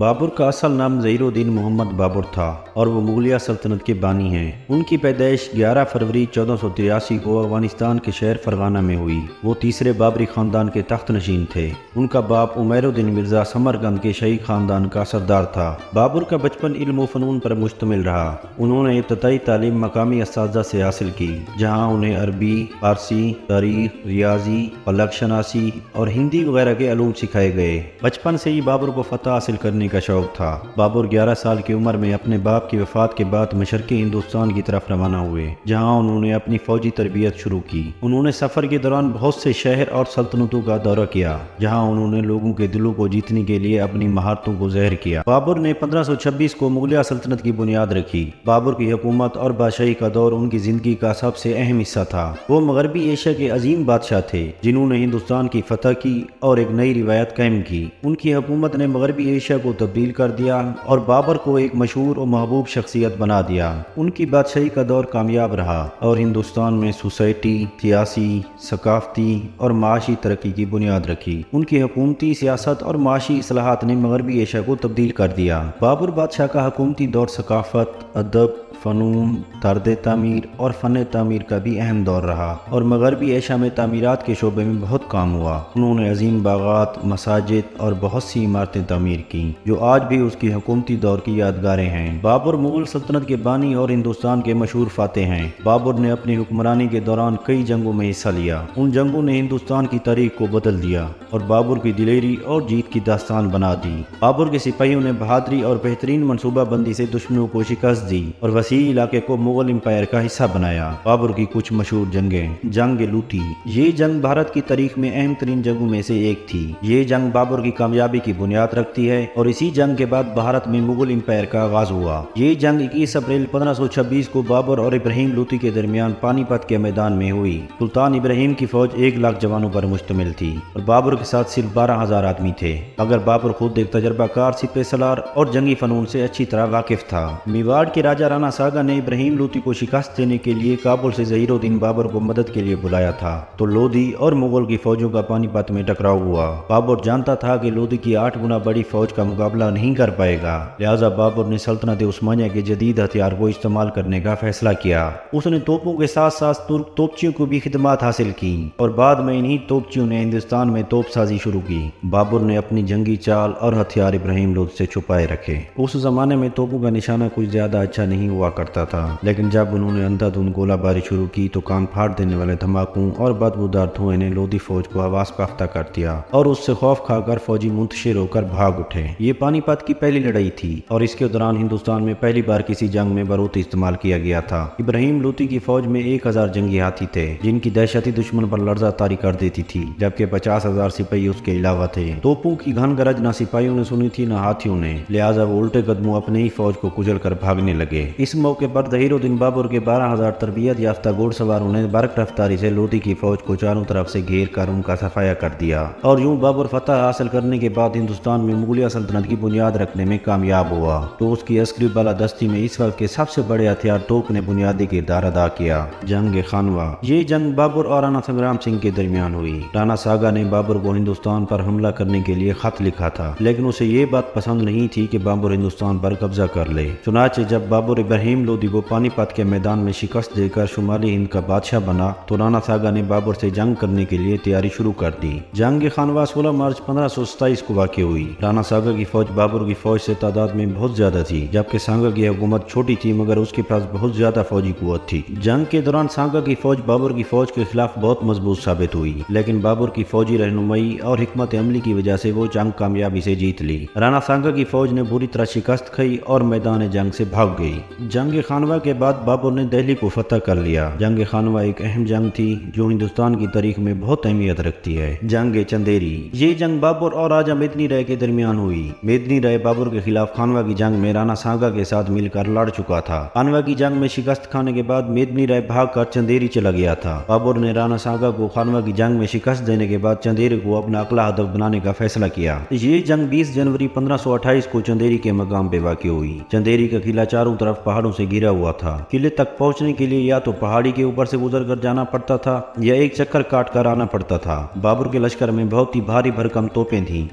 بابر کا اصل نام ظہیر الدین محمد بابر تھا اور وہ مغلیہ سلطنت کے بانی ہیں۔ ان کی پیدائش 11 فروری 1483 کو افغانستان کے شہر فرغانہ میں ہوئی۔ وہ تیسرے بابری خاندان کے تخت نشین تھے۔ ان کا باپ عمیر الدین مرزا سمرقند کے شاہی خاندان کا سردار تھا۔ بابر کا بچپن علم و فنون پر مشتمل رہا۔ انہوں نے ابتدائی تعلیم مقامی اساتذہ سے حاصل کی، جہاں انہیں عربی، فارسی، تاریخ، ریاضی، فلک شناسی اور ہندی وغیرہ کے علوم سکھائے گئے۔ بچپن سے ہی بابر کو فتح حاصل کرنے کا شوق تھا۔ بابر 11 سال کی عمر میں اپنے باپ کی وفات کے بعد مشرقی ہندوستان کی طرف روانہ ہوئے، جہاں انہوں نے اپنی فوجی تربیت شروع کی۔ انہوں نے سفر کے دوران بہت سے شہر اور سلطنتوں کا دورہ کیا، جہاں انہوں نے لوگوں کے دلوں کو جیتنے کے لیے اپنی مہارتوں کو ظاہر کیا۔ بابر نے 1526 کو مغلیہ سلطنت کی بنیاد رکھی۔ بابر کی حکومت اور بادشاہی کا دور ان کی زندگی کا سب سے اہم حصہ تھا۔ وہ مغربی ایشیا کے عظیم بادشاہ تھے، جنہوں نے ہندوستان کی فتح کی اور ایک نئی روایت قائم کی۔ ان کی حکومت نے مغربی ایشیا کو تبدیل کر دیا اور بابر کو ایک مشہور و محبوب شخصیت بنا دیا۔ ان کی بادشاہی کا دور کامیاب رہا اور ہندوستان میں سوسائٹی، سیاسی، ثقافتی اور معاشی ترقی کی بنیاد رکھی۔ ان کی حکومتی سیاست اور معاشی اصلاحات نے مغربی ایشیا کو تبدیل کر دیا۔ بابر بادشاہ کا حکومتی دور ثقافت، ادب، فنون، طرز تعمیر اور فن تعمیر کا بھی اہم دور رہا اور مغربی ایشیا میں تعمیرات کے شعبے میں بہت کام ہوا۔ انہوں نے عظیم باغات، مساجد اور بہت سی عمارتیں تعمیر کیں، جو آج بھی اس کی حکومتی دور کی یادگاریں ہیں۔ بابر مغل سلطنت کے بانی اور ہندوستان کے مشہور فاتح ہیں۔ بابر نے اپنی حکمرانی کے دوران کئی جنگوں میں حصہ لیا۔ ان جنگوں نے ہندوستان کی تاریخ کو بدل دیا اور بابر کی دلیری اور جیت کی داستان بنا دی۔ بابر کے سپاہیوں نے بہادری اور بہترین منصوبہ بندی سے دشمنوں کو شکست دی اور وسیع علاقے کو مغل امپائر کا حصہ بنایا۔ بابر کی کچھ مشہور جنگیں: جنگ لوٹی، یہ جنگ بھارت کی تاریخ میں اہم ترین جنگوں میں سے ایک تھی۔ یہ جنگ بابر کی کامیابی کی بنیاد رکھتی ہے اور اسی جنگ کے بعد بھارت میں مغل امپائر کا آغاز ہوا۔ یہ جنگ 21 اپریل 1526 کو بابر اور ابراہیم لوٹی کے درمیان پانی پت کے میدان میں ہوئی۔ سلطان ابراہیم کی فوج 1,00,000 جوانوں پر مشتمل تھی اور بابر کے ساتھ صرف 12,000 آدمی تھے، مگر بابر خود ایک تجربہ کار سپہ سالار اور جنگی فنون سے اچھی طرح واقف تھا۔ میواڑ کے راجہ رانا ساگا نے ابراہیم لوٹی کو شکست دینے کے لیے کابل سے ظہیر الدین بابر کو مدد کے لیے بلایا تھا، تو لودھی اور مغل کی فوجوں کا پانی پت میں ٹکراؤ ہوا۔ بابر جانتا تھا کہ لودھی کی 8 گنا بڑی فوج کا مقابلہ نہیں کر پائے گا، لہذا بابر نے سلطنت عثمانیہ کے جدید ہتھیار کو استعمال کرنے کا فیصلہ کیا۔ اس نے توپوں کے ساتھ ساتھ ترک توپچیوں کو بھی خدمات حاصل کی اور بعد میں انہی توپچیوں نے ہندوستان میں توپ سازی شروع کی۔ بابر نے اپنی جنگی چال اور ہتھیار ابراہیم لوٹی سے چھپائے رکھے۔ اس زمانے میں توپوں کا نشانہ کچھ زیادہ اچھا نہیں ہوا کرتا تھا، لیکن جب انہوں نے اندھا دھند گولہ باری شروع کی تو کان پھاڑ دینے والے دھماکوں اور بدبودار دھوئیں نے لودھی فوج کو حواس پختہ کر دیا اور اس سے خوف کھا کر فوجی منتشر ہو کر بھاگ اٹھے۔ یہ پانی پت کی پہلی لڑائی تھی اور اس کے دوران ہندوستان میں پہلی بار کسی جنگ میں بارود استعمال کیا گیا تھا۔ ابراہیم لوٹی کی فوج میں 1,000 جنگی ہاتھی تھے، جن کی دہشتی دشمن پر لرزہ طاری کر دیتی تھی، جبکہ 50,000 سپاہی اس کے علاوہ تھے۔ توپوں کی گھن گرج نہ سپاہیوں نے سنی تھی نہ ہاتھیوں نے، لہٰذا وہ الٹے قدموں اپنے ہی فوج کو کچل کر بھاگنے لگے۔ اس موقع پر ظہیر الدین بابر کے 12,000 تربیت یافتہ گھوڑ سواروں نے برق رفتاری سے لودھی کی فوج کو چاروں طرف سے گھیر کر ان کا صفایا کر دیا اور یوں بابر فتح حاصل کرنے کے بعد ہندوستان میں مغلیہ سلطنت کی بنیاد رکھنے میں کامیاب ہوا۔ تو اس کی عسکری بالادستی میں اس وقت کے سب سے بڑے ہتھیار توپ نے بنیادی کردار ادا کیا۔ جنگ خانوا، یہ جنگ بابر اور رانا سنگرام سنگھ کے درمیان ہوئی۔ رانا ساگا نے بابر کو ہندوستان پر حملہ کرنے کے لیے خط لکھا تھا، لیکن اسے یہ بات پسند نہیں تھی کہ بابر ہندوستان پر قبضہ کر لے۔ چنانچہ جب بابر ابراہیم لودھی کو پانی پت کے میدان میں شکست دے کر شمالی ہند کا بادشاہ بنا تو رانا ساگا نے بابر سے جنگ کرنے کے لیے تیاری شروع کر دی۔ جنگ خانوا 16 مارچ 1527 کو واقع ہوئی۔ رانا ساگا کی فوج بابر کی فوج سے تعداد میں بہت زیادہ تھی، جبکہ سانگا کی حکومت چھوٹی تھی مگر اس کے پاس بہت زیادہ فوجی قوت تھی۔ جنگ کے دوران سانگا کی فوج بابر کی فوج کے خلاف بہت مضبوط ثابت ہوئی، لیکن بابر کی فوجی رہنمائی اور حکمت عملی کی وجہ سے وہ جنگ کامیابی سے جیت لی۔ رانا سانگا کی فوج نے بری طرح شکست کھائی اور میدان جنگ سے بھاگ گئی۔ جنگ خانوا کے بعد بابر نے دہلی کو فتح کر لیا۔ جنگ خانوا ایک اہم جنگ تھی جو ہندوستان کی تاریخ میں بہت اہمیت رکھتی ہے۔ جنگ چندیری، یہ جنگ بابر اور راجہ میدنی رائے کے درمیان ہوئی۔ میدنی رائے بابر کے خلاف خانوا کی جنگ میں رانا سانگا کے ساتھ مل کر لڑ چکا تھا۔ خانوا کی جنگ میں شکست کھانے کے بعد میدنی رائے بھاگ کر چندیری چلا گیا تھا۔ بابر نے رانا سانگا کو خانوا کی جنگ میں شکست دینے کے بعد چندیری کو اپنا اگلا ہدف بنانے کا فیصلہ کیا۔ یہ جنگ 20 جنوری 1528 کو چندیری کے مقام پہ واقع ہوئی۔ چندیری کا قلعہ چاروں طرف پہاڑوں سے گھرا ہوا تھا۔ قلعے تک پہنچنے کے لیے یا تو پہاڑی کے اوپر سے گزر کر جانا پڑتا تھا یا ایک چکر کاٹ کر آنا پڑتا تھا۔ بابر کے لشکر میں بہت ہی بھاری بھرکم توپیں تھیں